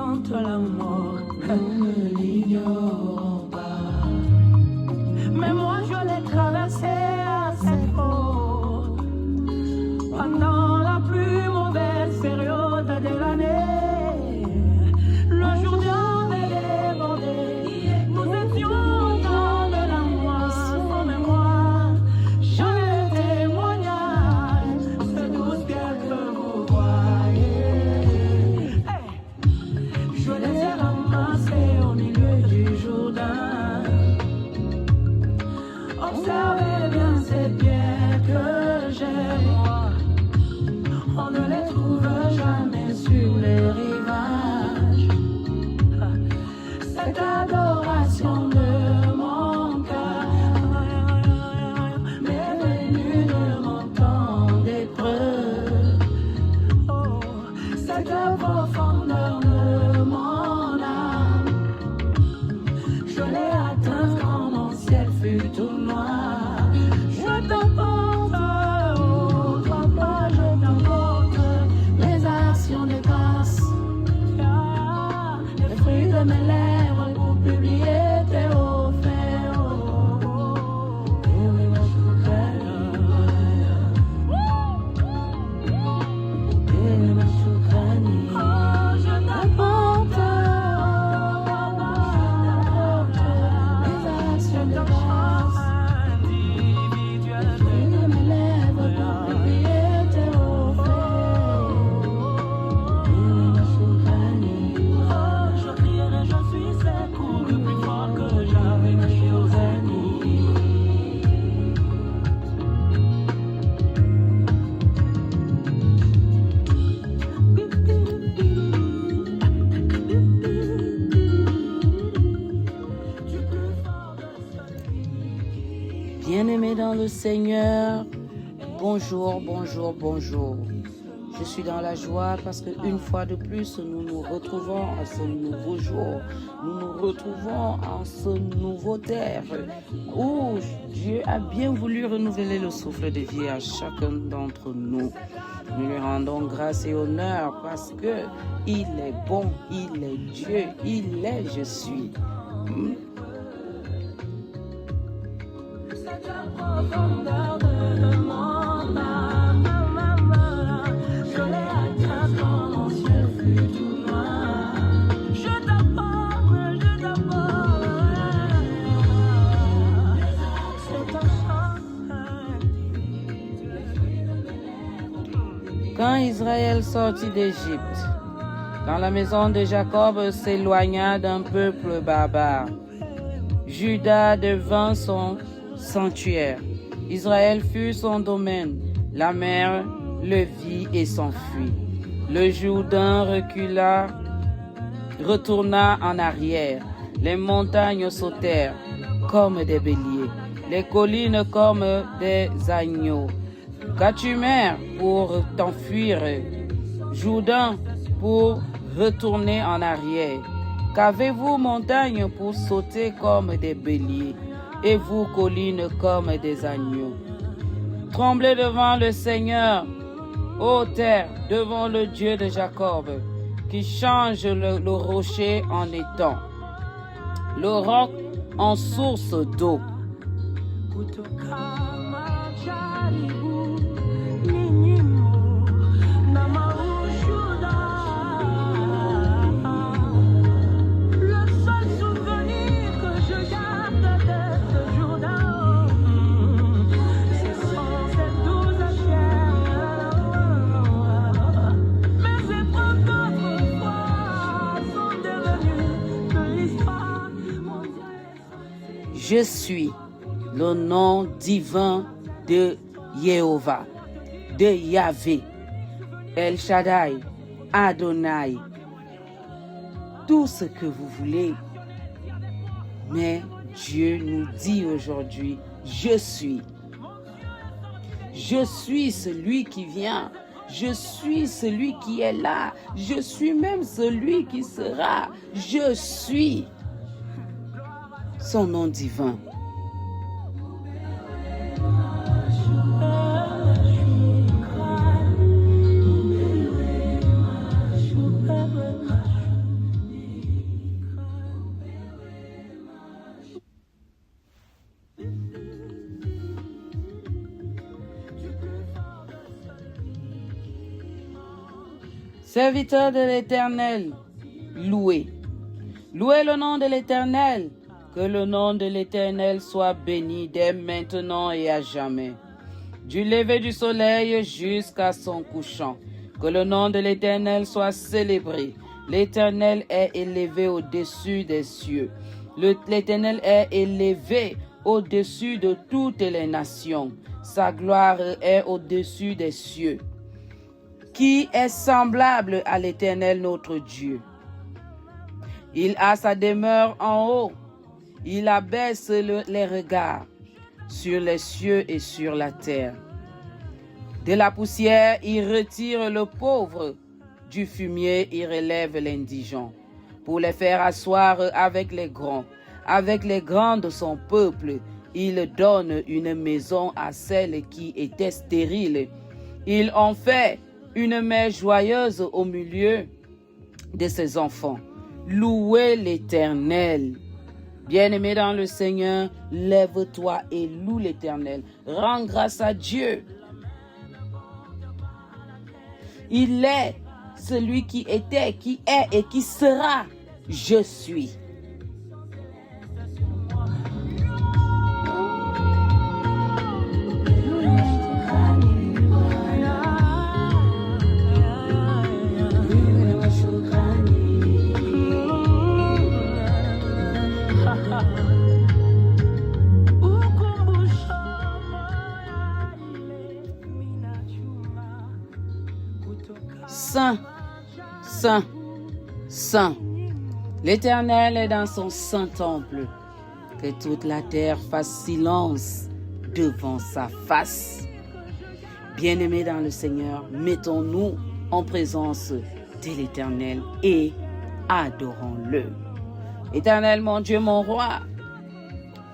sente la mort, nous ne l'ignorons pas. Mais moi je l'ai traversé assez haut, pendant la plus mauvaise période de l'année. Le jour avait débordé, nous étions dans de la moisson, mais moi j'en ai le témoignage, ce douce pierre que vous voyez. Hey, je les ai ramassés au milieu du Jourdain. Observez bien ces pierres que j'ai, on ne les trouve jamais sur les rivages. Cette adoration de mon cœur m'est venue de mon temps d'épreuve. Oh, cette profondeur de mon âme, je l'ai atteinte quand mon ciel fut tout noir. Je t'apporte, oh papa, je t'apporte mes actions de grâce, les fruits de mes lèvres pour publier tes hauts faits. Je t'apporte, mes actions de grâce, les fruits de mes lèvres pour publier tes hauts faits. Je crierai, je suis secouru plus fort que jamais, mes chers amis. Bien-aimés dans le Seigneur, bonjour, bonjour, bonjour. Je suis dans la joie parce qu'une fois de plus, nous nous retrouvons en ce nouveau jour. Nous nous retrouvons en ce nouveau terre où Dieu a bien voulu renouveler le souffle de vie à chacun d'entre nous. Nous lui rendons grâce et honneur parce que il est bon, il est Dieu, il est je suis. Cette profondeur de mon âme, je l'ai atteinte quand mon ciel fut tout noir. Je t'apporte, c'est un chant. Quand Israël sortit d'Égypte, quand la maison de Jacob s'éloigna d'un peuple barbare, Juda devint son sanctuaire. Israël fut son domaine. La mer le vit et s'enfuit. Le Jourdain retourna en arrière. Les montagnes sautèrent comme des béliers. Les collines comme des agneaux. Qu'as-tu, mer, pour t'enfuir? Jourdain, pour retourner en arrière. Qu'avez-vous, montagne, pour sauter comme des béliers? Et vous, collines, comme des agneaux. Tremblez devant le Seigneur, ô terre, devant le Dieu de Jacob, qui change le rocher en étang, le roc en source d'eau. Je suis le nom divin de Jéhovah, de Yahvé, El Shaddai, Adonai, tout ce que vous voulez. Mais Dieu nous dit aujourd'hui, je suis. Je suis celui qui vient. Je suis celui qui est là. Je suis même celui qui sera. Je suis son nom divin. Serviteurs de l'Éternel, louez. Louez le nom de l'Éternel. Que le nom de l'Éternel soit béni dès maintenant et à jamais. Du lever du soleil jusqu'à son couchant. Que le nom de l'Éternel soit célébré. L'Éternel est élevé au-dessus des cieux. L'Éternel est élevé au-dessus de toutes les nations. Sa gloire est au-dessus des cieux. Qui est semblable à l'Éternel notre Dieu? Il a sa demeure en haut. Il abaisse les regards sur les cieux et sur la terre. De la poussière, il retire le pauvre. Du fumier, il relève l'indigent. Pour les faire asseoir avec les grands de son peuple, il donne une maison à celle qui était stérile. Il en fait une mère joyeuse au milieu de ses enfants. Louez l'Éternel. Bien-aimé dans le Seigneur, lève-toi et loue l'Éternel. Rends grâce à Dieu. Il est celui qui était, qui est et qui sera. Je suis. Saint, Saint, Saint. L'Éternel est dans son saint temple. Que toute la terre fasse silence devant sa face. Bien-aimés dans le Seigneur, mettons-nous en présence de l'Éternel et adorons-le. Éternel, mon Dieu, mon roi,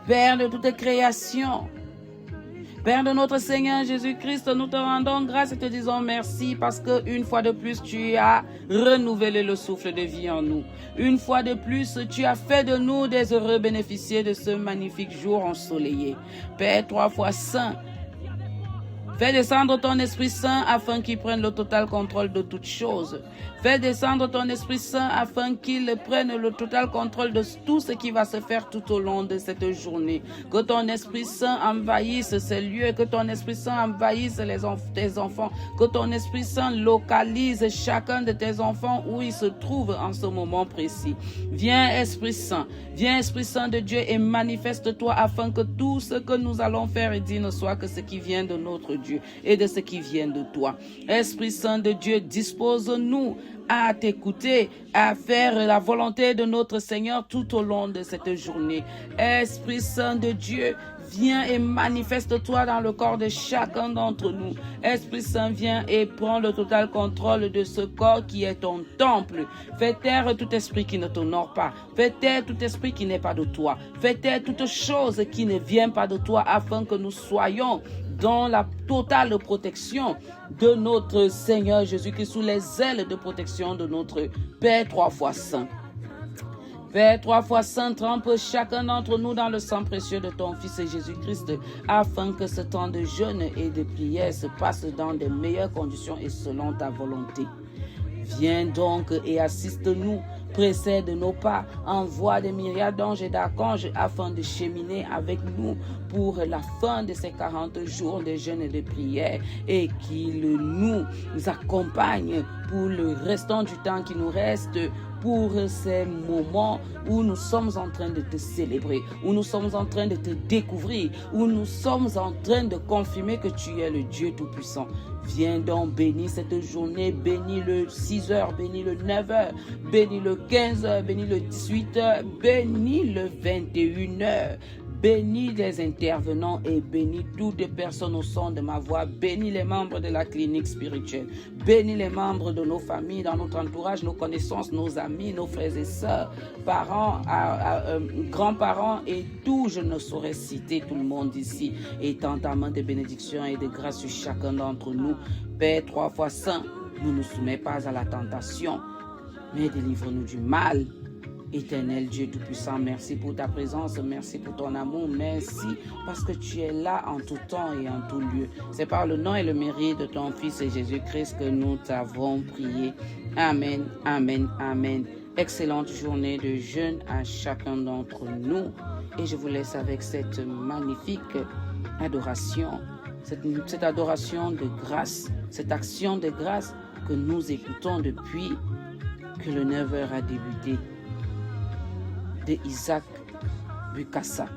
Père de toute création, Père de notre Seigneur Jésus-Christ, nous te rendons grâce et te disons merci parce qu'une fois de plus, tu as renouvelé le souffle de vie en nous. Une fois de plus, tu as fait de nous des heureux bénéficiaires de ce magnifique jour ensoleillé. Père, 3 fois saint, fais descendre ton Esprit Saint afin qu'il prenne le total contrôle de toutes choses. Fais descendre ton Esprit Saint afin qu'il prenne le total contrôle de tout ce qui va se faire tout au long de cette journée. Que ton Esprit Saint envahisse ces lieux, que ton Esprit Saint envahisse tes enfants, que ton Esprit Saint localise chacun de tes enfants où ils se trouvent en ce moment précis. Viens Esprit Saint de Dieu et manifeste-toi afin que tout ce que nous allons faire et dire ne soit que ce qui vient de notre Dieu et de ce qui vient de toi. Esprit Saint de Dieu, dispose-nous à t'écouter, à faire la volonté de notre Seigneur tout au long de cette journée. Esprit Saint de Dieu, viens et manifeste-toi dans le corps de chacun d'entre nous. Esprit Saint, viens et prends le total contrôle de ce corps qui est ton temple. Fais taire tout esprit qui ne t'honore pas. Fais taire tout esprit qui n'est pas de toi. Fais taire toute chose qui ne vient pas de toi afin que nous soyons dans la totale protection de notre Seigneur Jésus-Christ, sous les ailes de protection de notre Père 3 fois Saint. Père 3 fois Saint, trempe chacun d'entre nous dans le sang précieux de ton Fils Jésus-Christ, afin que ce temps de jeûne et de prière se passe dans de meilleures conditions et selon ta volonté. Viens donc et assiste-nous, précède nos pas, envoie des myriades d'anges et d'archanges afin de cheminer avec nous pour la fin de ces 40 jours de jeûne et de prière et qu'il nous accompagne pour le restant du temps qui nous reste, pour ces moments où nous sommes en train de te célébrer, où nous sommes en train de te découvrir, où nous sommes en train de confirmer que tu es le Dieu Tout-Puissant. Viens donc bénir cette journée, bénis le 6h, bénis le 9h, bénis le 15h, bénis le 18h, bénis le 21h. Bénis les intervenants et bénis toutes les personnes au son de ma voix. Bénis les membres de la clinique spirituelle. Bénis les membres de nos familles, dans notre entourage, nos connaissances, nos amis, nos frères et sœurs, parents, grands-parents et tout. Je ne saurais citer tout le monde ici. Étends ta main de bénédiction et de grâce sur chacun d'entre nous. Père 3 fois Saint, ne nous soumets pas à la tentation, mais délivre-nous du mal. Éternel Dieu Tout-Puissant, merci pour ta présence, merci pour ton amour, merci parce que tu es là en tout temps et en tout lieu. C'est par le nom et le mérite de ton Fils Jésus-Christ que nous t'avons prié. Amen, amen, amen. Excellente journée de jeûne à chacun d'entre nous. Et je vous laisse avec cette magnifique adoration, cette adoration de grâce, cette action de grâce que nous écoutons depuis que le 9h a débuté, de Isaac Bukassa.